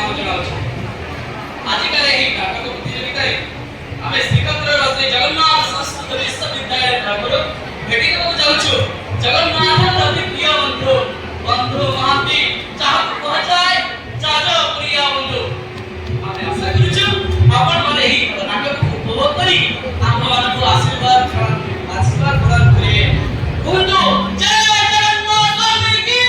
ପ୍ରଣାମ ଜଣାଉଛି। ଆଜିକାର ଏହି ନାଟକ ପ୍ରତିଯୋଗିତାରେ ଆମେ ଶ୍ରୀକ୍ଷେତ୍ରର ଶ୍ରୀ ଜଗନ୍ନାଥ ସଂସ୍କୃତ ବିଶ୍ୱବିଦ୍ୟାଳୟ ତରଫରୁ ଭେଟି ଦେବାକୁ ଯାଉଛୁ ଜଗନ୍ନାଥଙ୍କ ଅତି ପ୍ରିୟ ବନ୍ଧୁ ବନ୍ଧୁ ମହାନ୍ତି, ଯାହାକୁ କୁହାଯାଏ ଯାଜପୁରିଆ ବନ୍ଧୁ। ଆମେ ଆଶା କରୁଛୁ ଆପଣମାନେ ଏହି ନାଟକକୁ ଉପଭୋଗ କରି ଆମ୍ଭମାନଙ୍କୁ ଆଶୀର୍ବାଦ ପ୍ରଦାନ କରିବେ। କୁହନ୍ତୁ ଜୟ ଜଗନ୍ନାଥ ସ୍ୱାମୀ କି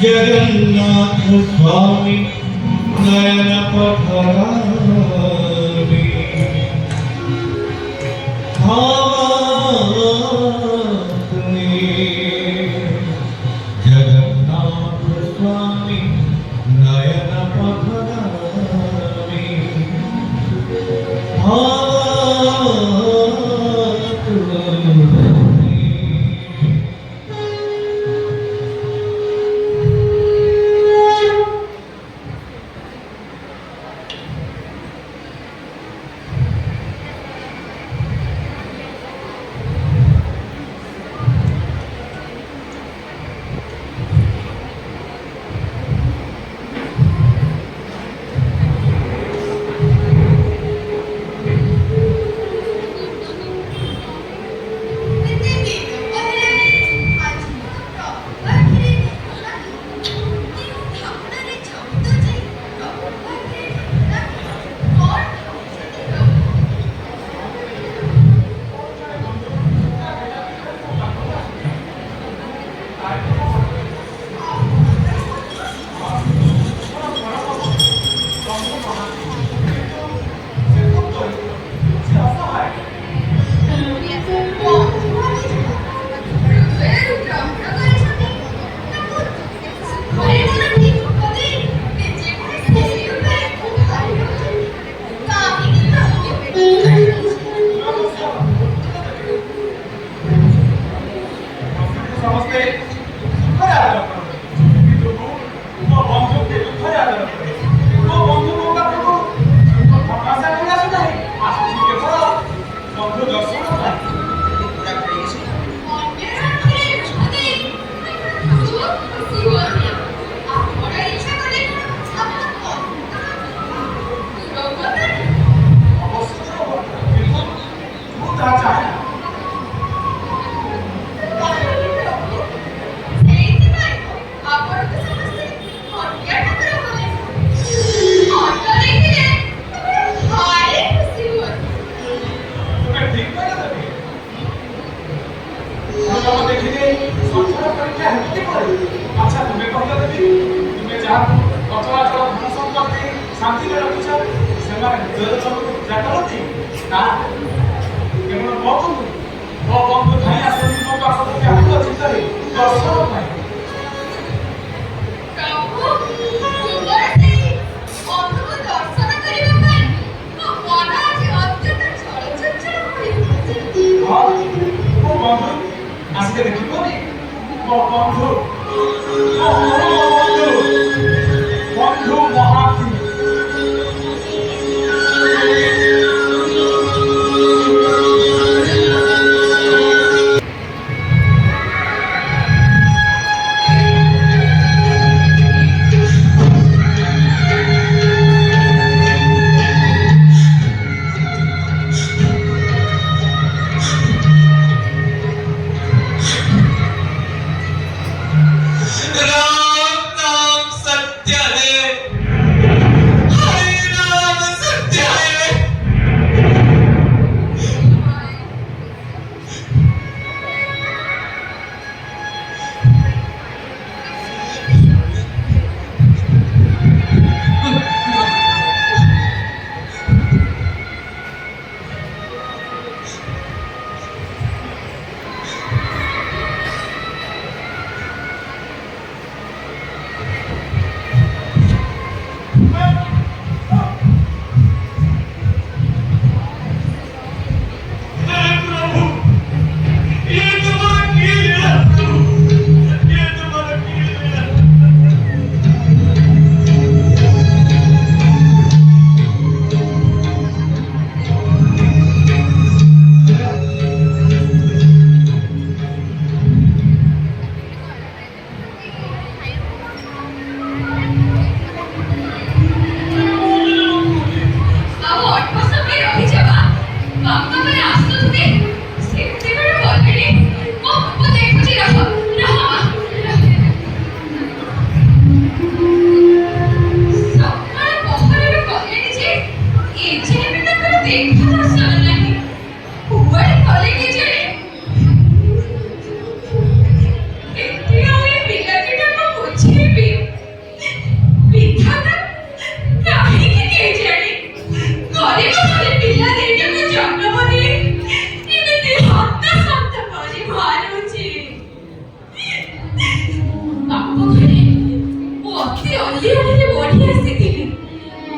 जगन्नाथ स्वामी नयन पथरामी जगन्नाथ स्वामी नयन पथरामी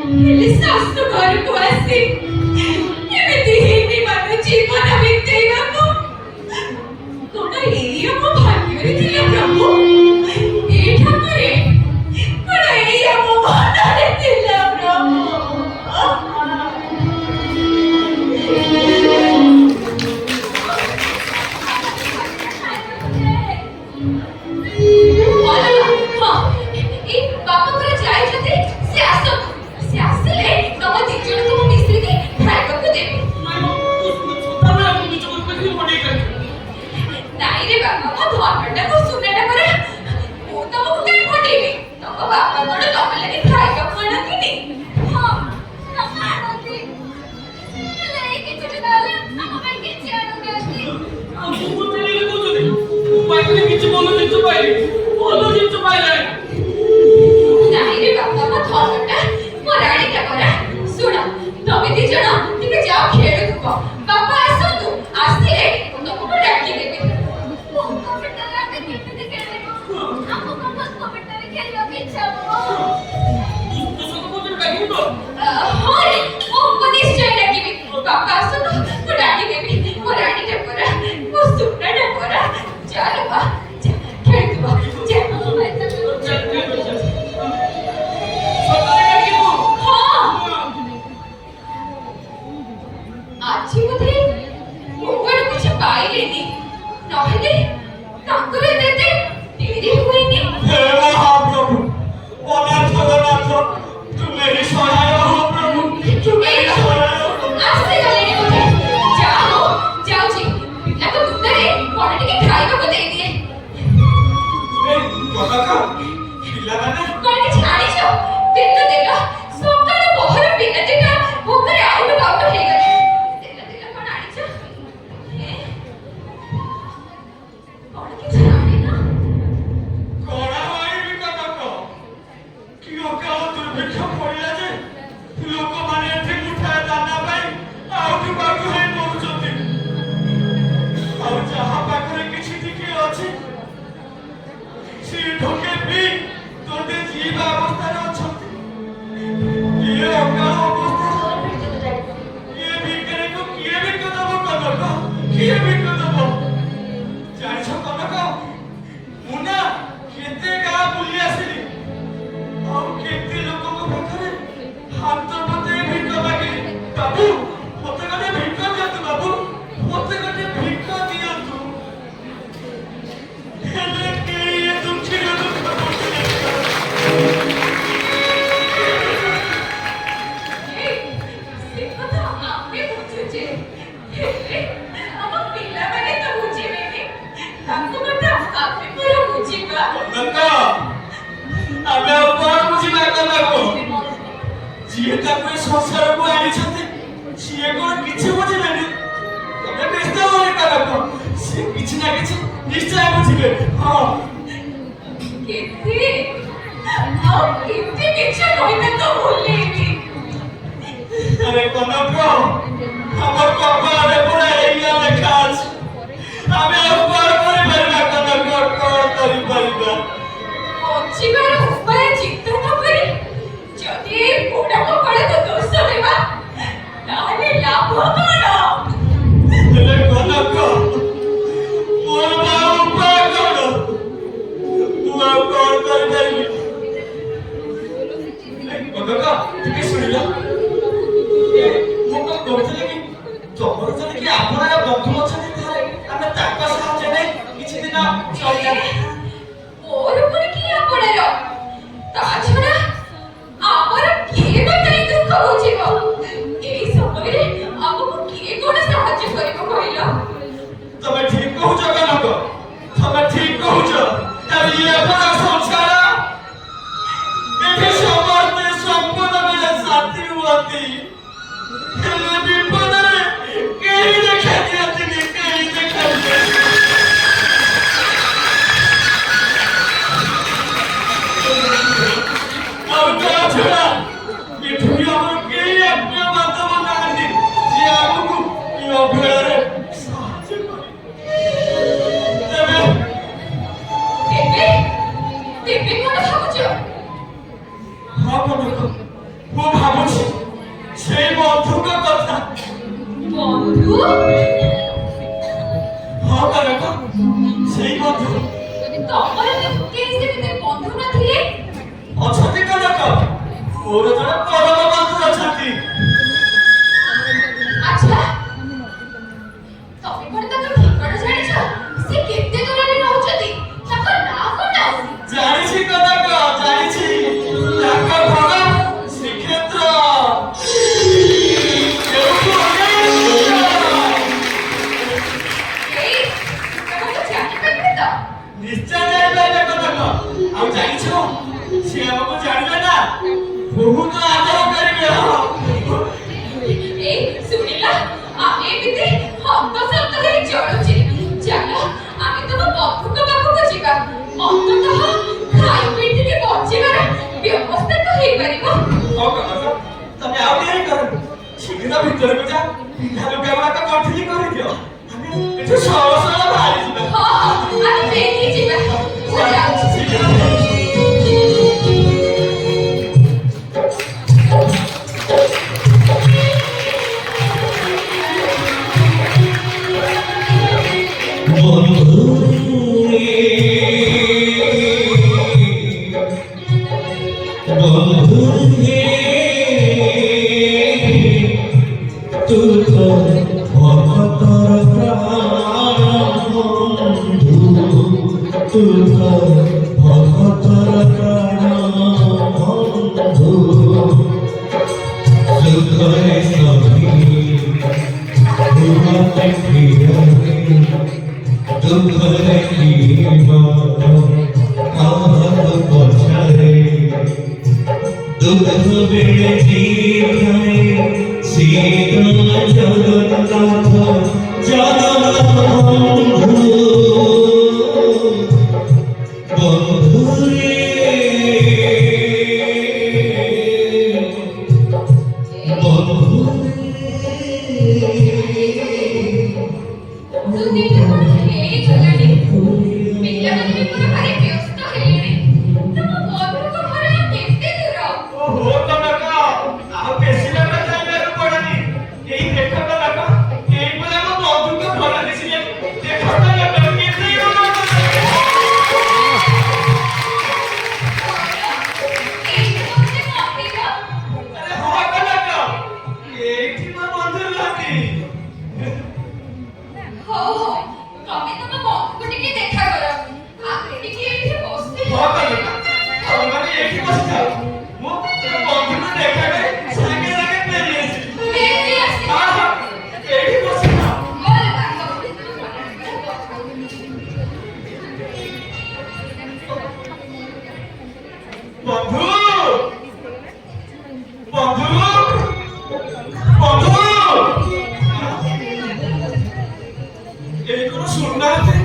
ହେଲେ ଶାଶୁ ଘରକୁ ଆସି ଏମିତି ହିନ୍ଦୀ ମାନ ଜୀବନ ବିତେଇବାକୁ କଣ ଏଇ ଆମ ଭାଗ୍ୟରେ ଥିଲା ପ୍ରଭୁ? ଏ ଠାକୁରେ କଣ ଏଇ ଆମ ମନରେ ଥିଲା ପ୍ରଭୁ? କିଛି ଭଲ ଜିନିଷ ପାଇଲି, ଭଲ ଜିନିଷ ପାଇଲାଣି। ନାଇରେ ବାପା ମୋ ଧନଟା ମୋ ରାଣୀଟା ପରା। ଶୁଣ, ତମେ ଦି ଜଣ ଟିକେ ଯାଅ ଖେଳୁଥିବ, ବାପା ଆସନ୍ତୁ, ଆସିଲେ ମୁଁ ତମକୁ ଡାକିଦେବି। ହଁ ରେ, ମୁଁ ନିଶ୍ଚୟ ଡାକିବି। ବାପା ଆସନ୍ତୁ, ମୁଁ ଡାକିଦେବି। ମୋ ରାଣୀଟା ପରା, ମୋ ସୁନାଟା ପରା। ଚାଲ ବା, ଖେଳୁଥିବ, ଚାଲ। ଆଜି ବୋଧେ କୁଆଡ଼େ କିଛି ପାଇଲେନି, ନହେଲେ ତାଙ୍କର ଏତେ ଡେରି ହୁଏନି। हे महाप्रभु, अनाथ अनाथ, तुम मेरी सहाय हो प्रभु, तुम मेरी सहाय हो। ଆସିଗଲେଣି ବୋଧେ। ଯାଅ, ଯାଉଛି ପିଲାଙ୍କ ମୁଣ୍ଡରେ କଣ ଟିକେ ଖାଇବାକୁ ଦେଇଦିଏ। କନକ, ପିଲାମାନେ କଣ କିଛି ଆଣିଛ? ତେଲ ତେଲ ସକାଳ ପହର ପିଲା ଦିଟା ଭୋକରେ ଆଉଟ ପାଉଟ ହେଇଗଲେ। ତେଲ ତେଲ କଣ ଆଣିଛ? କଣ କିଛି ଆଣିନ? କଣ ଆଣିବି କନକ? କି ଅକାଳ ଦୁର୍ଭିକ୍ଷ ପଡ଼ିଲା ଯେ ଲୋକମାନେ ଏଠି ମୁଠାଏ ଦାନା ପାଇଁ ଆଉଟୁ ପାଉଟୁ ହେଇ ମରୁଛନ୍ତି। ଆଉ ଯାହା ପାଖରେ କିଛି ଟିକେ ଅଛି ସେ ଢୋକେ ବି ତୋତେ ଯିବା ଅବସ୍ଥାରେ ଅଛନ୍ତି। କିଏ ଅକାଳ ଅବସ୍ଥାରେ, କିଏ ଭିକାରୀକୁ କିଏ ଭିକ ଦବ କନକ? କିଏ ଭିକ ଦବ? ଜାଣିଛ କନକ, ମୁଁ ନା କେତେ ଗାଁ ବୁଲି ଆସିଲି, ଆଉ କେତେ ଲୋକଙ୍କ ପାଖରେ ହାତ ପତେଇ ଭିକ ମାଗିଲି। ବାବୁ, ମତେ ଗୋଟେ ଭିକ ଦିଅନ୍ତୁ, ବାବୁ, ମତେ ଗୋଟେ ଭିକ ଦିଅନ୍ତୁ। ହେଲେ କେହି ଏ ଦୁଃଖୀର ଦୁଃଖ ବୁଝିଲେ ନାହିଁ। ସେ କଥା ଆମେ ବୁଝୁଛେ, ହେଲେ ଆମ ପିଲାମାନେ ତ ବୁଝିବେନି। ତାଙ୍କ କଥା ଆମେ ପରା ବୁଝିବା। କନକ, ଆମେ ଆଉ କଣ ବୁଝିବା କନକ? ଯିଏ ତାକୁ ଏ ସଂସାରକୁ ଆଣିଛନ୍ତି ସିଏ କଣ କିଛି ବୁଝିବେନି? ତମେ ବ୍ୟସ୍ତ ହୁଅନି କନକ, ସିଏ କିଛି ନା କିଛି ନିଶ୍ଚୟ ବୁଝିବେ। ହଁ, କେତେ ଆଉ କେତେ ମିଛ କହିଲେ ତ ଭୁଲେନି। ଆରେ କନକ, ଆମ କପାଳରେ ପୁରା ଏଇଆ ଲେଖା ଅଛି। ଆମେ ଆଉ କଣ କରିପାରିବା କନକ? କଣ କରିପାରିବା? ବଞ୍ଚିବାର ଉପାୟ ଚିନ୍ତା ନ କରି ଯଦି ଏ ବୁଢ଼ା କପାଳକୁ ଦୋଷ ଦେବା, ତାହେଲେ ଲାଭ କଣ? ହେଲେ କନକ, ମୋର ବା ଉପାୟ କଣ? ମୁଁ ଆଉ କଣ କରିପାରିବି? କନକ, ଟିକେ ଶୁଣିଲ, ମୁଁ କଣ କହୁଥିଲି କି ତମର ଯଦି କି ଆପଣଙ୍କ ବନ୍ଧୁ ଅଛନ୍ତି ତାହେଲେ ଆମେ ତାଙ୍କ ସାହାଯ୍ୟ ନେଇ କିଛି ଦିନ ଚଳିବା। ମୋର ଉପରେ କି ଆପଣର? ତା ଛଡା ଆମର କିଏ ବା କାଇଁ ଦୁଃଖ ବୁଝିବ? ଏଇ ସମୟରେ ଆମକୁ କିଏ କଣ ସାହାଯ୍ୟ କରିବ କହିଲ? ତମେ ଠିକ କହୁଛ କନକ, ତମେ ଠିକ କହୁଛ। ଆରେ ଇଏ ଆପଣ ସଂସାର, ଏଠି ସମସ୍ତେ ସମ୍ପଦ ବେଳେ ସାଥୀ ହୁଅନ୍ତି, ହେଲେ ବିପଦରେ କେହି ଦେଖା ଦିଅନ୍ତିନି, କେହି ଦେଖା ଦିଅନ୍ତିନି। ଆଉ ତା ଛଡା ଏଠୁ ବି ଆମର କେହି ଆତ୍ମୀୟ ବାନ୍ଧବ ନାହାନ୍ତି ଯିଏ ଆମକୁ ଏ ଅବହେଳାରେ ସାହାଯ୍ୟ କରିବେ। ତେବେ ତେବେ ତେବେ କଣ ଭାବୁଛ? ହଁ କନକ, ମୁଁ ଭାବୁଛି ସେଇ ବନ୍ଧୁଙ୍କ କଥା। ବନ୍ଧୁ ହଁ କନକ, ସେଇ ବନ୍ଧୁ। ତମର କେହି ସେମିତି ବନ୍ଧୁ ନଥିଲେ? ଅଛନ୍ତି କନକ, ମୋର ଜଣେ ପରମ ବନ୍ଧୁ ଅଛନ୍ତି। ଆଚ୍ଛା, ତମେ କଣ ତାଙ୍କ ଠିକଣା ଜାଣିଛ? ସେ କେତେ ଦୂରରେ ରହୁଛନ୍ତି? ତାଙ୍କ ନାଁ କଣ? ଜାଣିଛି କନକ, ଜାଣିଛି। ତାଙ୍କ ଘର ଶ୍ରୀକ୍ଷେତ୍ର। ଏଉଠୁ ଅନେକ ଦୂର। ଏଇ ତମକୁ ଜାଣିପାରିବେ ତ? ନିଶ୍ଚୟ ଜାଣିପାରିବେ କନକ। ଆଉ ଜାଣିଛ, ସେ ଆମକୁ ଜାଣିବେ ନା ବହୁତ ଆଦର କରିବେ। এই শুনিলা আমি এমনি হন্তসন্ত হয়ে চলছি জানো আমি তো বন্ধুଙ୍କ ପାଖକୁ ଯିବା ଅନ୍ତତଃ ଖାଇ ପିଇ ଟିକେ ବଞ୍ଚିବାର ବ୍ୟବସ୍ଥା ତ ହେଇପାରିବ। ହଉ କନକ, ତମେ ଆଉ ଡେରି କରନି, ଶୀଘ୍ର ଭିତରକୁ ଯା। ପିନ୍ଧା ଲୁଗା ଗୁଡାକ ଗଣ୍ଠିଲି କରିଦିଅ। ଆମେ ଏଠୁ ସଳ ସଳ ବାହାରି ଯିବା। ହଁ ଆମେ ବେଗି ଯିବା। ମୁଁ ଯାଉଛି। ଶୀଘ୍ର। ଓହୋ କନକ, ଆଉ ବେଶୀ ବାଟ ଚାଲିବାକୁ ପଡେନି। ଏଇ ଦେଖ କନକ, ଏଇପରି ଆମ ବନ୍ଧୁଙ୍କ ଘର ଦିଶିଲେ। ଦେଖ କନକ, କେତେ ଦୂର କନକ। ଆରେ ହଁ କନକ, ଏଇଠି ମୋ ବନ୍ଧୁ ରୁହନ୍ତି। ହଉ ହଉ ତମେ ତମ ବନ୍ଧୁକୁ ଟିକେ ଦେଖା କର ଆମେ ଟିକେ ଏଇଠି ବସିଥିଲୁ। ହଁ କନକ, ତମେମାନେ ଏଇଠି ବସିଥାଅ। ମୁଁ ବନ୍ଧୁକୁ ଦେଖା କରି ସାଙ୍ଗେ ସାଙ୍ଗେ ଫେରି ଆସିବି। ବେଗି ଆସିବ। ହଁ ହଁ, ଏଇଠି ବସିଥାଅ। ଗଲେ ବାଟ। ବନ୍ଧୁ, ବନ୍ଧୁ, ବନ୍ଧୁ, ଏଇ କଣ ଶୁଣୁନାହାନ୍ତି?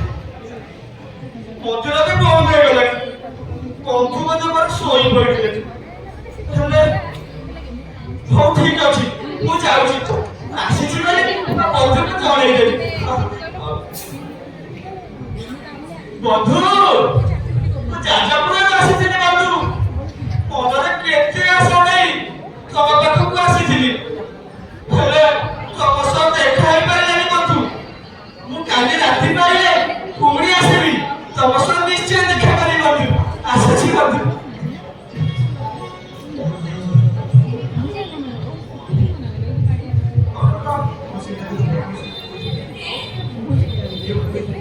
ମନ୍ଦିର ବି ବନ୍ଦ ହେଇଗଲାଣି। ବନ୍ଧୁ ମଧ୍ୟ ମୋର ଶୋଇ ପଡ଼ିଲେ। ହେଲେ ହଉ ଠିକ ଅଛି, ମୁଁ ଯାଉଛି। ଆସିଛି ବୋଲି ବନ୍ଧୁକୁ ଜଣେଇଦେବି। ବନ୍ଧୁ, ମୁଁ ଯାଜପୁରରୁ ଆସିଥିଲି ବନ୍ଧୁ। ମନରେ କେତେ ଆଶା ନେଇ ତମ ପାଖକୁ ଆସିଥିଲି, ହେଲେ ତମ ସହ ଦେଖା ହେଇପାରିଲାନି ବନ୍ଧୁ। ମୁଁ କାଲି ରାତି ପାଇଲେ ପୁଣି ଆସିବି। ତମ ସହ ନିଶ୍ଚୟ ଦେଖା କରିବି ବନ୍ଧୁ। ଆସୁଛି ବନ୍ଧୁ।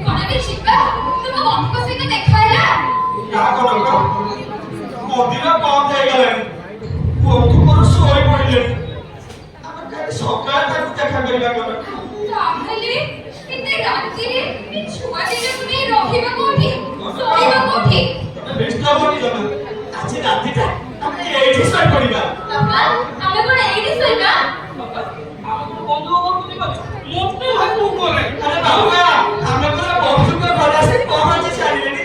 କଣ ବି ଯିବା? ତୁମ ବନ୍ଧୁଙ୍କ ସହିତ ଦେଖା ହେଲା? ନା କନକ, ମନ୍ଦିର ବନ୍ଦ ହେଇଗଲାଣି। ବନ୍ଧୁ ମୋର ଶୋଇ ପଡ଼ିଲେଣି। ଆମେ କାଲି ସକାଳେ ତାକୁ ଦେଖା କରିବା କନକ। ତାହେଲେ ଏତେ ରାତିରେ ଏ ଛୁଆ ଦିଟାକୁ ନେଇ ରହିବା କୋଉଠି? ଶୋଇବା କୋଉଠି? ତମେ ବ୍ୟସ୍ତ ହୁଅନି ଜମା। ଆଜି ରାତିଟା ଆମେ ଏଇଠି ଶୋଇ ପଡ଼ିବା। ବାପା ଆମେ କଣ ଏଇଠି ଶୋଇବା? ଆମ ବନ୍ଧୁ ଘରକୁ ଯିବାକୁ ମୋତେ ଭାଇ କରେ। ଆରେ ବାବା, ଆମେ ପରା ବନ୍ଧୁଙ୍କ ଘରେ ଆସି ପହଞ୍ଚି ସାରିଲେଣି।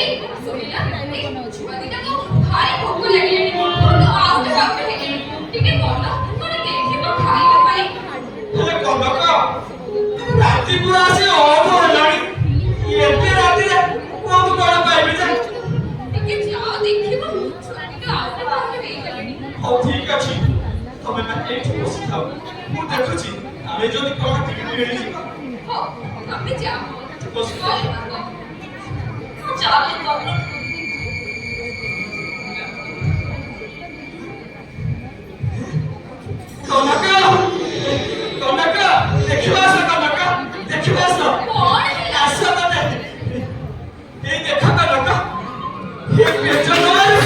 এই শুনিলা এই ଛୁଆ ଦିଟାକୁ ଭାରି ଭୋକ ଲାଗିଲାଣି ବହୁତ ଆଉଟ ଆଉଟ ହେଲେଣି ଟିକେ ଭଲ କଣ ଦେଖିବ ଖାଇବା ପାଇଁ। ହେଲେ କନକ, ରାତି ପୁରା ଆସି ଅଧ ହେଲାଣି। ଏତେ ରାତିରେ କୋଉଠୁ କଣ ପାଇବି ଯେ? ଟିକେ ଯାଅ ଦେଖିବ ଛୁଆ ଟିକେ ଆଉଟ ଆଉଟ ହେଇଗଲେଣି। ହଉ ଠିକ ଅଛି, ତମେ ମାନେ ଏଇଠି ବସିଥାଅ ମୁଁ ଦେଖୁଛି ଆମେ ଯଦି କଣ ଟିକେ ମିଳିଯିବ ହଉ ତମେ ଯାଅ ବସି ଚାଲେ ତମେ କନକ କନକ ଦେଖିବା ଆସ କନକ ଦେଖିବା ଆସ କଣ ହେଲା ଆସ ତମେ ଏଇ ଦେଖ କନକ ଏ ପେଜ ନହେଲେ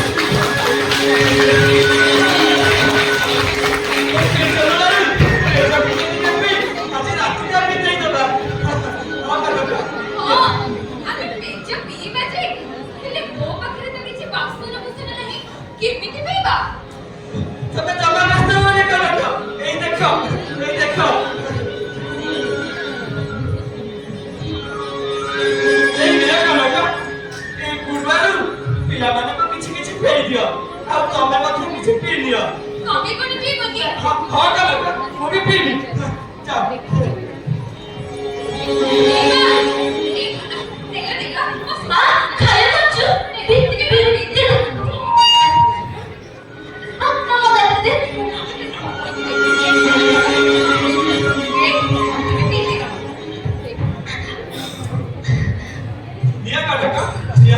ଆଜି ରାତିରେ ଆମେ ଦେଇଦେବା ହଁ ଆମେ ପେଜ ପିଇବା ଯେ ହେଲେ ମୋ ପାଖରେ ତ କିଛି ବାସନ କୁସନ ନାହିଁ କେମିତି ପିଇବା ତମେ ଜମା ବ୍ୟସ୍ତ ହୁଅନି କନକ ଏଇ ଦେଖ ଏଇ ଦେଖ ଏଇ ନିଅ କନକ ଏଇ ଗୁରୁବାରୁ ପିଲାମାନଙ୍କୁ କିଛି କିଛି ପିଇ ଦିଅ ଆଉ ତମେ ମଧ୍ୟ କିଛି ପିଇ ନିଅ ତମେ କଣ ପିଇବ କି ହଁ କନକ ମୁଁ ବି ପିଇବି ଯାଅ ନିଅ କନକ ନିଅ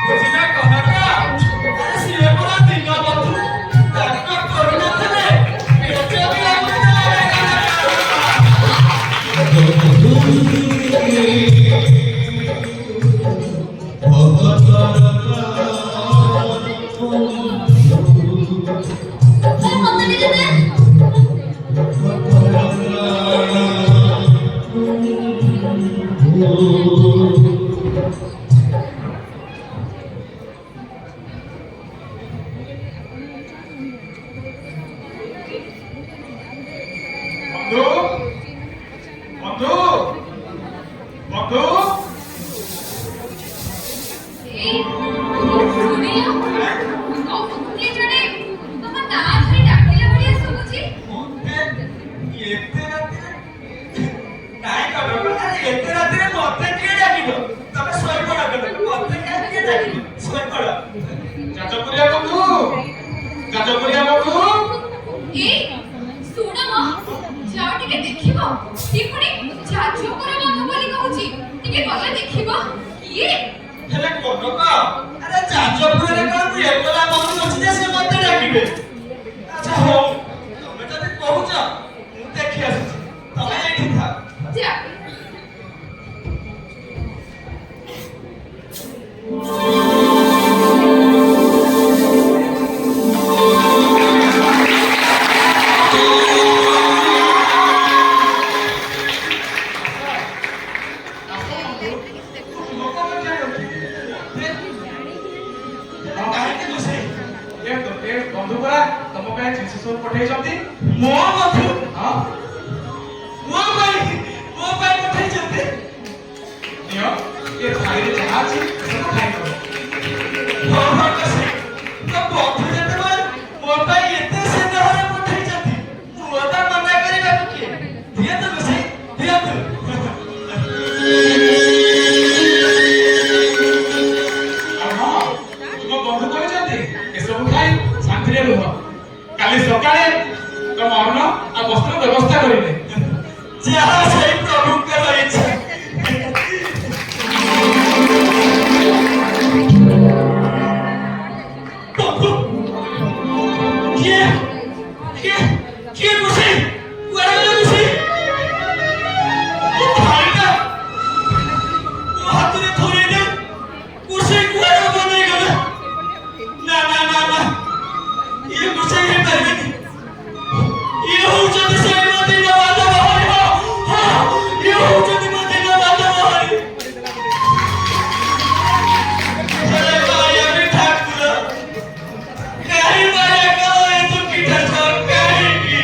ବୁଝିଲା କନକ ସିଏ ପରା ଦିନ ବନ୍ଧୁ ତାଙ୍କ କରୁନଥିଲେ ପେଜ ବନ୍ଧୁ ବନ୍ଧୁ ବନ୍ଧୁ ଏତେ ରାତିରେ ନାଇଁ କନକ ଏତେ ରାତିରେ ମତେ କିଏ ଡାକିବ ତମେ ଶୋଇପଡ କନକ ମତେ କିଏ ଡାକିବ ଶୋଇପଡ ଯାଜପୁରିଆ ବନ୍ଧୁ ଯାଜପୁରିଆ ବନ୍ଧୁ ହେଲେ କନକ ଆରେ ଯାଜପୁରରେ କଣ ମୁଁ ଏକଲା ବନ୍ଧୁ ଅଛି ଯେ ସେ ମତେ ଡାକିବେ ଆଚ୍ଛା ହଉ ତମେ ଯଦି କହୁଛ ମୁଁ ଦେଖି ଆସୁଛି ତମେ ଏଇଠି ଥାଅ ବନ୍ଧୁ ପରା ତମ ପାଇଁ ଜିନିଷ ସବୁ ପଠେଇଛନ୍ତି ମୋ ବନ୍ଧୁ ହଁ ମୋ ପାଇଁ ପଠେଇଛନ୍ତି ନିଅ ଏ ଥାଳିରେ ଯାହା ଅଛି ସବୁ ଖାଇବ ହଁ ହଁ କସି ତ ବନ୍ଧୁ ଯେତେବେଳେ ମୋ ପାଇଁ ଏତେ ସ୍ନେହରେ ପଠେଇଛନ୍ତି ମୁଁ ତ ମନା କରିବାକୁ କିଏ ଦିଅନ୍ତୁ କସି ଦିଅନ୍ତୁ ଆଉ ହଁ ତୁମ ବନ୍ଧୁ କହିଛନ୍ତି ଏସବୁ ଖାଇ ଶାନ୍ତିରେ ରୁହ କାଲି ସକାଳେ ତମ ଅନ୍ନ ଆଉ ବସ୍ତ୍ର ବ୍ୟବସ୍ଥା କରିବେ ଯାହା ସେଇ ପ୍ରଭୁଙ୍କର ଇଚ୍ଛା ପ୍ରଭୁ କିଏ କିଏ କିଏ କୁସି କୁଆଡ଼େ ଗଲେ କୁସି ଥାଳିଟା ମୋ ହାତରେ ଧରେଇଲେ କୁସି କୁଆଡ଼େ ବନେଇଗଲେ ନା ନା ନା ନା ଇଏ କୁସି ହେଇପାରିବେନି ଇଏ ହଉଛନ୍ତି ସେଇ ମଦିନ ବାଦ ମହାରି ଇଏ ହଉଛନ୍ତି ମଦିନ ବାଦ ମହାରି ଆରେ ମାୟା ବି ଠାକୁର କାହିଁ ମାୟା କଲ ଏ ଦୁଃଖୀଟା କାହିଁକି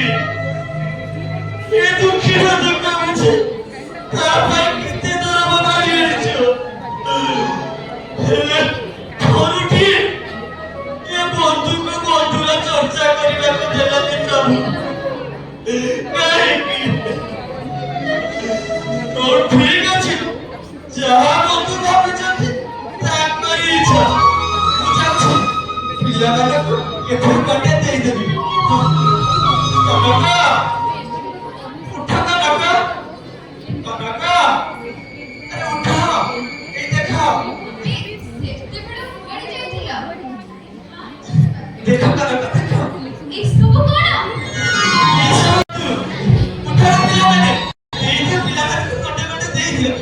ଉଠା ନା କାକା କାକା ଆରେ ଉଠା ଏଇ ଦେଖ ଦେଖ କାକା ଦେଖ ଉଠା ପିଲାମାନେ ଏଇ ଯେ ପିଲାମାନଙ୍କୁ ଗୋଟେ ଗୋଟେ ଦେଇଦିଅ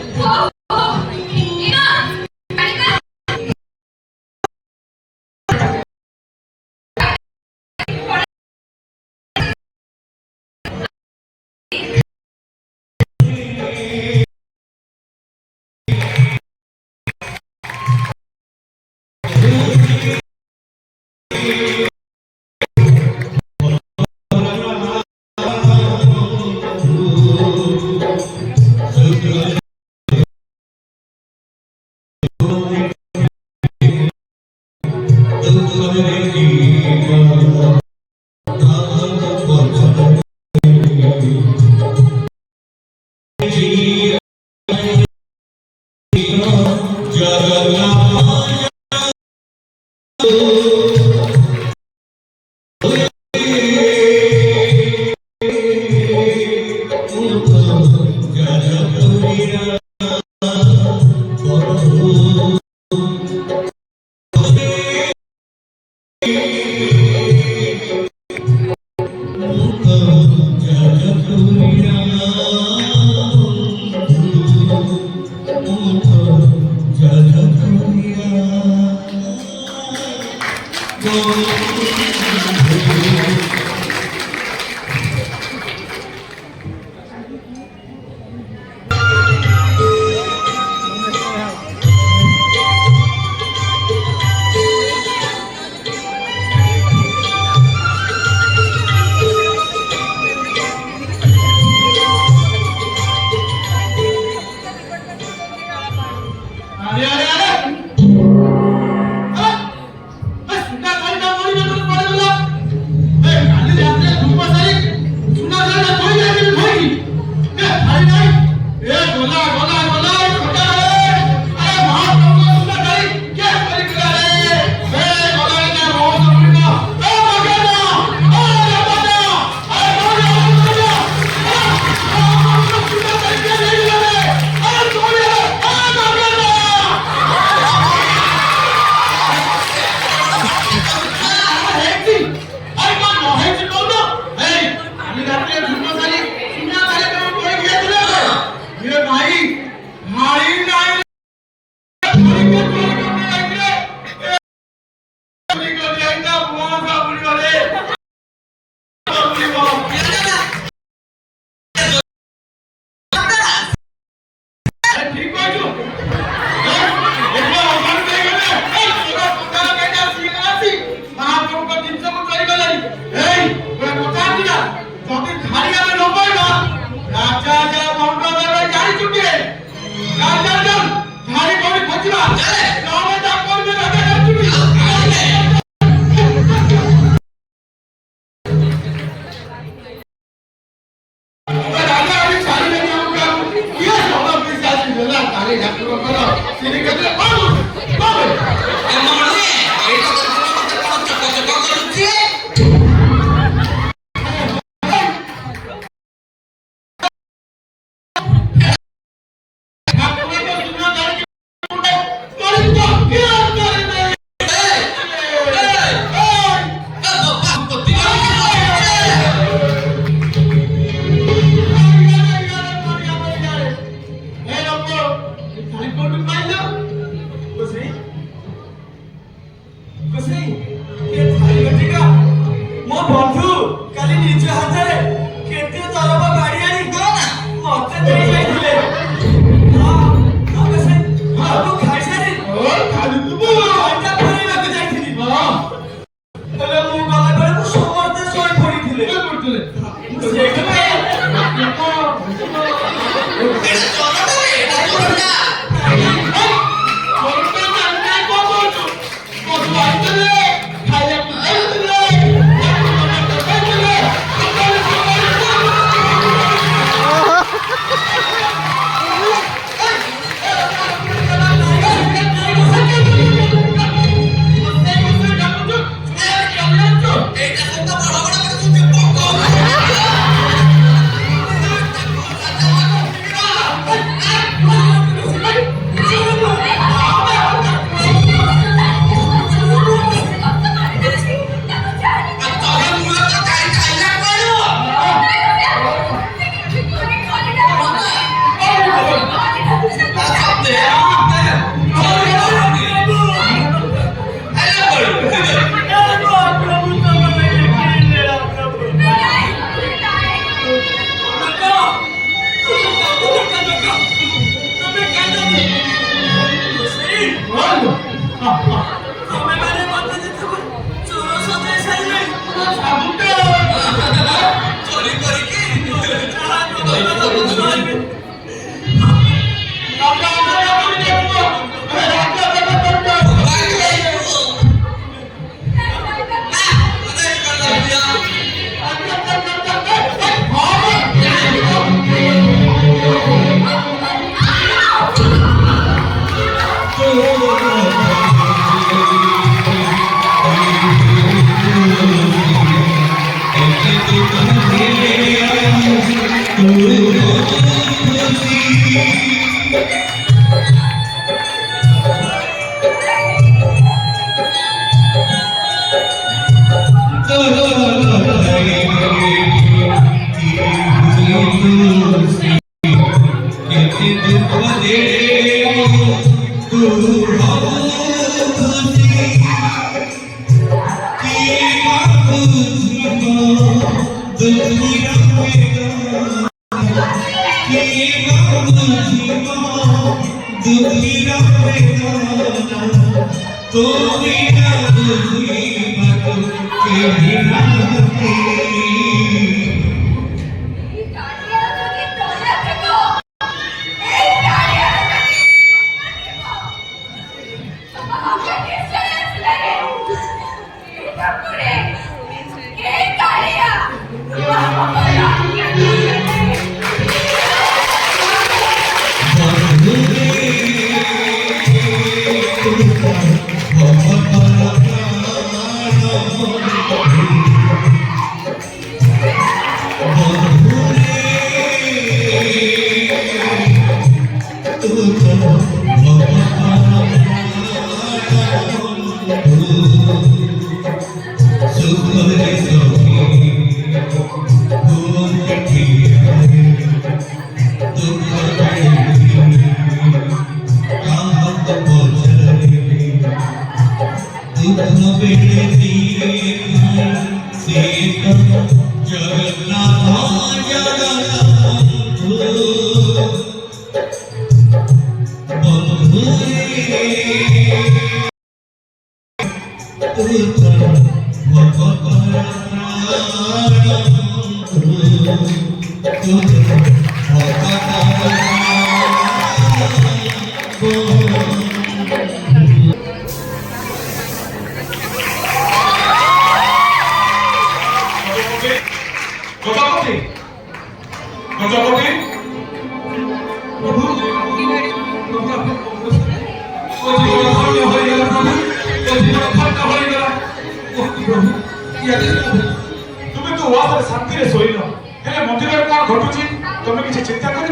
तुम तो वास शांति शोन हेले मंदिर कौन घटुची तुम किसी चिंता कर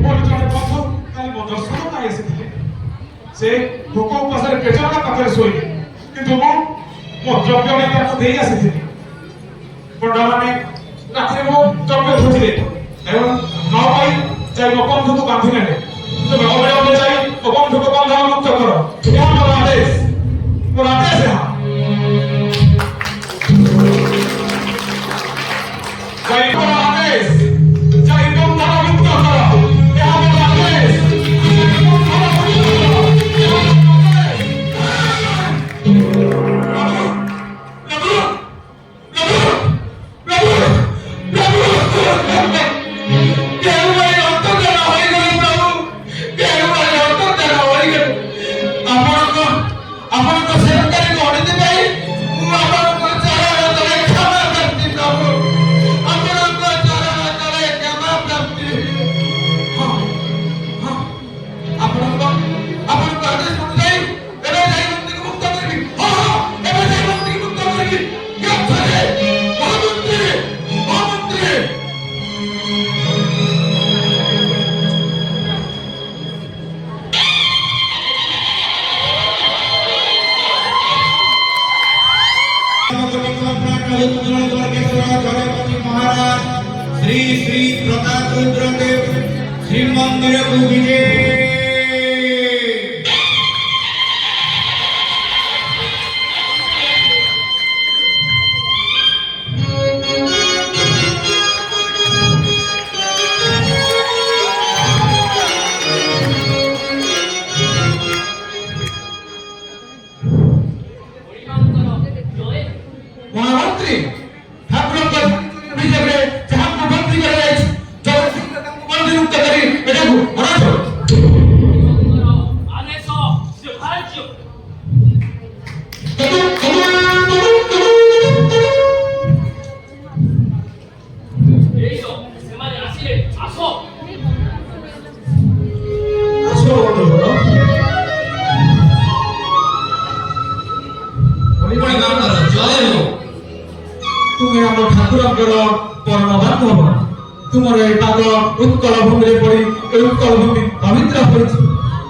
मोर जड़े बंधु कल मो दर्शन पाई से भोक उपास पेचर पाखे शोले कि मो द्रव्य दे आसी पंडा मैंने रात मो द्रव्य खोजिले न पाई जाई मो बंधु को बांधि ने तुम अविलंब जाई मो बंधु को बंधन मुक्त करो यह मोर आदेश है जय बोलो आदेश जय बंधन मुक्त करो यह मोर आदेश जय बंधन मुक्त महाराज श्री श्री प्रताप रुद्रदेव श्री मंदिर को विजय। महामंत्री ठाकुर विजय जहाँ को मंत्री करे मंत्री मुक्त करी बेटा को मना छोड़ 안에서 시작하죠. 여기서 세마디 아시를 아소. तुम्हें हम ठाकुर परम बांधव ତୁମର ଏ ପାଦ ଉତ୍କଳ ଭୂମିରେ ପଡ଼ି ଏ ଉତ୍କଳ ଭୂମି ପବିତ୍ର ହୋଇଛି।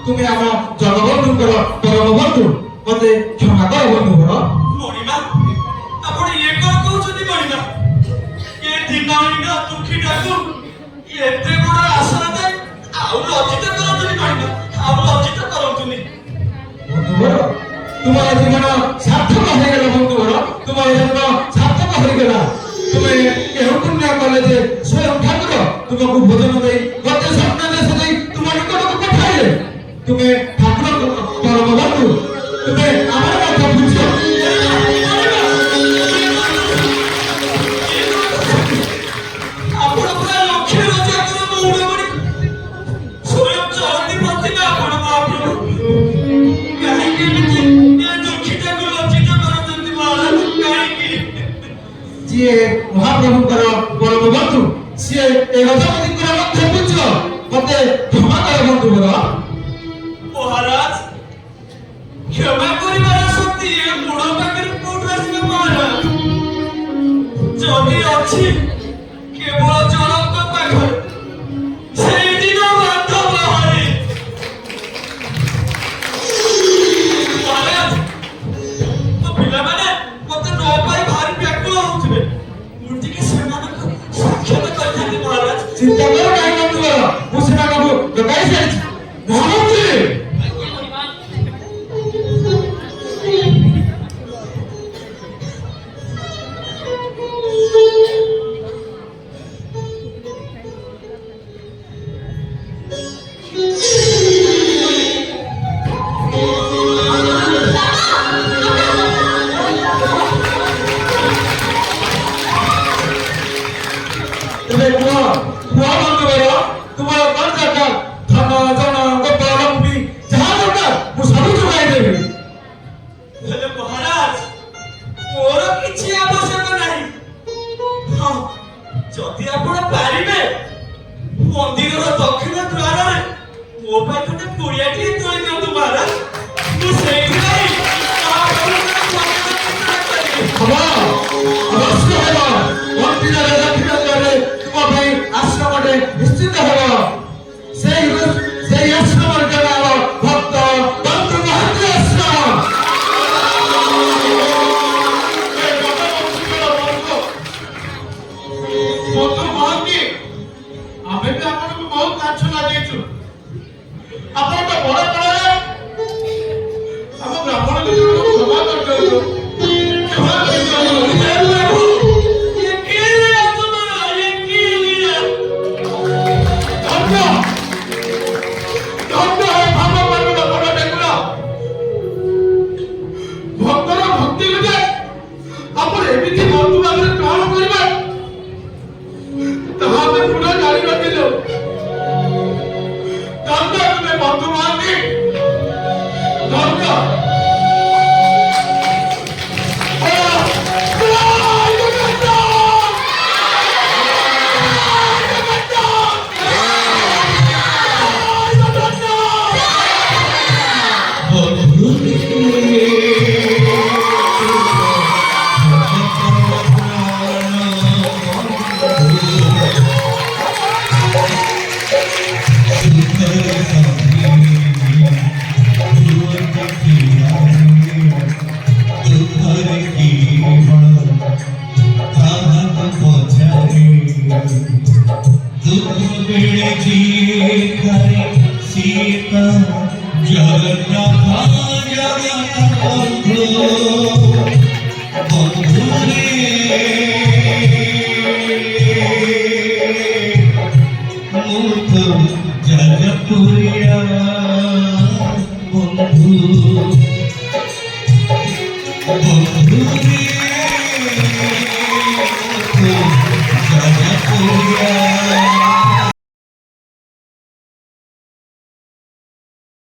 ତୁମେ ଆମ ଜଗବନ୍ଧୁଙ୍କର ପରମ ବନ୍ଧୁ, ମତେ କ୍ଷମା କର ବନ୍ଧୁଘର। ମଣିମା ଆପଣ ଇଏ କଣ କହୁଛନ୍ତି ମଣିମା? ଏ ଦିନହୀନ ଦୁଃଖୀଟାକୁ ଏତେ ବଡ ଆସନ ଦେଇ ଆଉ ଲଜ୍ଜିତ କରନ୍ତୁନି ମଣିମା, ଆଉ ଲଜ୍ଜିତ କରନ୍ତୁନି। ବନ୍ଧୁଘର ତୁମର ଜୀବନ ସାର୍ଥକ ହୋଇଗଲା ବନ୍ଧୁଘର, ତୁମର ଜନ୍ମ ସାର୍ଥକ ହୋଇଗଲା। ତୁମେ କେଉଁ ପୁଣ୍ୟ କଲେ ଯେ ସ୍ୱୟଂ ଠାକୁର ତୁମକୁ ଭୋଜନ ଦେଇ ଗୋଟେ ସ୍ୱପ୍ନାଦେଶ ଦେଇ ତୁମ ନିକଟକୁ ପଠାଇଲେ। ତୁମେ ଠାକୁରଙ୍କ ପରମ ବନ୍ଧୁ, ତୁମେ ଆମର କଥା ବୁଝ। ଆପଣ ପୁରା ଲକ୍ଷ୍ୟ ରଜାଙ୍କର ମୌଡ଼ମଣି, ସ୍ୱୟଂ ଚଳନ୍ତି ପ୍ରତିମା ଆପଣ ମହାପ୍ରଭୁ। କାହିଁକି ଏମିତି ଏ ଦୁଃଖୀଟାକୁ ଲଜ୍ଜିତ କରୁଛନ୍ତି ମହାରାଜ? କାହିଁକି? ଯିଏ ମହାପ୍ରଭୁଙ୍କର ପରମ ବନ୍ଧୁ ସିଏ ଏ ଗଜପତିଙ୍କର ମଧ୍ୟ ବୁଝ। ମତେ କ୍ଷମା କର ବନ୍ଧୁଘର। ମହାରାଜ କ୍ଷମା କରିବାର ଶକ୍ତି ଏ ମୁଢ ପାଖରେ କୋଉଠୁ ଆସିବ ମହାରାଜ? ଯଦି ଅଛି କେବଳ ଜଣଙ୍କ ପାଖରେ, ସେଇଦିନ ବାଧ୍ୟ ବାହାରେ। ମହାରାଜ ତ ପିଲାମାନେ ମତେ ନ ପାଇ ଭାରି ବ୍ୟାକୁଳ ହଉଥିବେ, ମୁଁ ଟିକେ ସେମାନଙ୍କୁ ସାକ୍ଷାତ କରିଥାନ୍ତି ମହାରାଜ। ଚିନ୍ତା କର ନାହିଁ ବନ୍ଧୁଘର, ମୁଁ ସେମାନଙ୍କୁ ଡକାଇ ସାରିଛି। ମହାମନ୍ତ୍ରୀ ତେବେ କୁହ ବନ୍ଧୁଘର, ତୁମର କଣ ଦରକାର? ଧନ ଜନ ଗୋପାଳ ଲକ୍ଷ୍ମୀ ଯାହା ଦରକାର ମୁଁ ସବୁ ଯୋଗାଇ ଦେବି। ହେଲେ ମହାରାଜ ମୋର କିଛି ଆବଶ୍ୟକ ନାହିଁ। ହଁ, ଯଦି ଆପଣ ପାରିବେ ମନ୍ଦିରର ଦକ୍ଷିଣ ଦ୍ୱାରରେ ମୋ ପାଇଁ ଗୋଟେ କୁଡ଼ିଆଟିଏ ତୋଳି ଦିଅନ୍ତୁ ମହାରାଜ, ମୁଁ ସେଇଠି ରହି ମହାପ୍ରଭୁଙ୍କର ସ୍ୱାଗତ କରିବି। ହବ, ଅବଶ୍ୟ ହେବ। ମନ୍ଦିରରେ ଦକ୍ଷିଣ ଦ୍ୱାରରେ ତୁମ ପାଇଁ ଆଶ୍ରମଟେ ନିଶ୍ଚିତ ହେବ। ସେଇ ଆଶ୍ରମର ନାମ ଭକ୍ତ ବନ୍ଧୁ ମହାନ୍ତି ଆଶ୍ରମ। ବନ୍ଧୁ ମହାନ୍ତି, ଆମେ ବି ଆପଣଙ୍କୁ ବହୁତ ଲାଞ୍ଚନା ଦେଇଛୁ। ଆପଣ ତ ବଡ କାଳରେ ଆମ ବ୍ରାହ୍ମଣ ନିଜକୁ କ୍ଷମା କରିଦିଅନ୍ତୁ। କ୍ଷମା କରିଦିଅନ୍ତୁ। ହେ ପ୍ରଭୁ, ଏ କି ଲୀଳା ତୁମର? ଏ କି ଲୀଳା? ଧନ୍ୟ ଧନ୍ୟ ହେ ଭାବମାନର ବଡ଼ ଠାକୁର। ଭକ୍ତର ଭକ୍ତି ଲୁଚେ ଆପଣ ଏମିତି ବନ୍ଧୁ ଭାବରେ ଗ୍ରହଣ କରିବେ ତାହା ଆମେ ପୁନଃ ଜାଣିନଥିଲୁ। ଧନ୍ୟ ତୁମେ ବନ୍ଧୁ ମହାନ୍ତି, ଧନ୍ୟ। सीता जगन्नाथ बंधु बंधु मुथ जगपुरिया बंधु बंधु